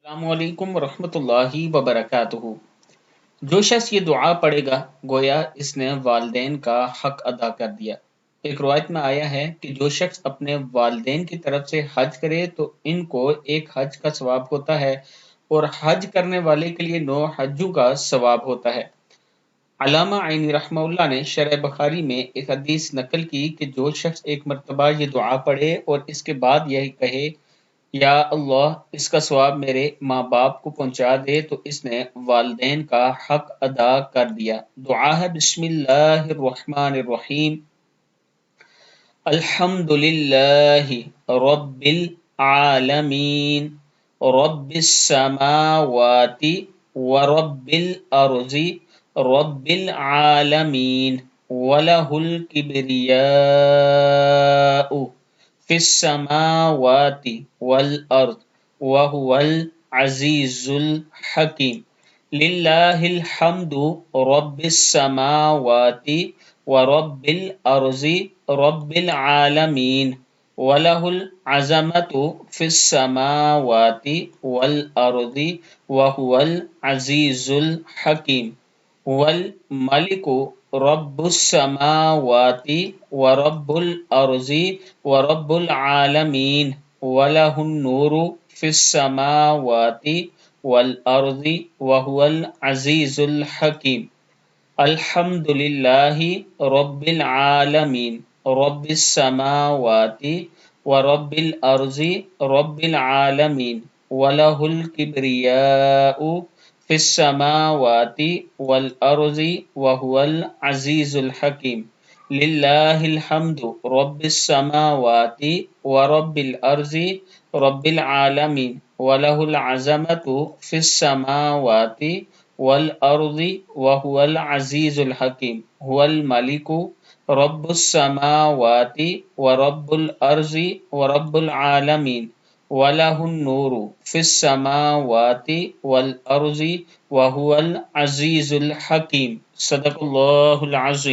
السلام علیکم ورحمۃ اللہ وبرکاتہ۔ جو شخص یہ دعا پڑھے گا گویا اس نے والدین کا حق ادا کر دیا۔ ایک روایت میں آیا ہے کہ جو شخص اپنے والدین کی طرف سے حج کرے تو ان کو ایک حج کا ثواب ہوتا ہے اور حج کرنے والے کے لیے 9 حجوں کا ثواب ہوتا ہے۔ علامہ عینی رحمہ اللہ نے شرح بخاری میں ایک حدیث نقل کی کہ جو شخص ایک مرتبہ یہ دعا پڑھے اور اس کے بعد یہی کہے یا اللہ اس کا ثواب میرے ماں باپ کو پہنچا دے تو اس نے والدین کا حق ادا کر دیا۔ دعا ہے بسم اللہ الرحمن الرحیم، الحمد للہ رب العالمین، رب السماوات ورب الارض رب العالمین، وَلَهُ الْكِبْرِيَاءُ فِي السَّمَاوَاتِ وَالْأَرْضِ وَهُوَ الْعَزِيزُ الْحَكِيمُ۔ لِلَّهِ الْحَمْدُ رَبِّ السَّمَاوَاتِ وَرَبِّ الْأَرْضِ رَبِّ الْعَالَمِينَ، وَلَهُ الْعَظَمَةُ فِي السَّمَاوَاتِ وَالْأَرْضِ وَهُوَ الْعَزِيزُ الْحَكِيمُ۔ وَالْمَلِكُ رَبُّ السَّمَاوَاتِ وَرَبُّ الْأَرْضِ وَرَبُّ الْعَالَمِينَ، وَلَهُ النُّورُ فِي السَّمَاوَاتِ وَالْأَرْضِ وَهُوَ الْعَزِيزُ الْحَكِيمُ۔ الحمد للہ رب العالمین، رب السماوات ورب الارض رب العالمین، وَلَهُ الْكِبْرِيَاءُ فِي السَّمَاوَاتِ وَالْأَرْضِ وَهُوَ الْعَزِيزُ الْحَكِيمُ۔ لِلَّهِ الْحَمْدُ رَبِّ السَّمَاوَاتِ وَرَبِّ الْأَرْضِ رَبِّ الْعَالَمِينَ، وَلَهُ الْعَظَمَةُ فِي السَّمَاوَاتِ وَالْأَرْضِ وَهُوَ الْعَزِيزُ الْحَكِيمُ۔ هُوَ الْمَلِكُ رَبُّ السَّمَاوَاتِ وَرَبُّ الْأَرْضِ وَرَبُّ الْعَالَمِينَ، وَلَهُ النُّورُ فِي السَّمَاوَاتِ وَالْأَرْضِ وَهُوَ الْعَزِيزُ الْحَكِيمُ۔ صدق اللہ العظیم۔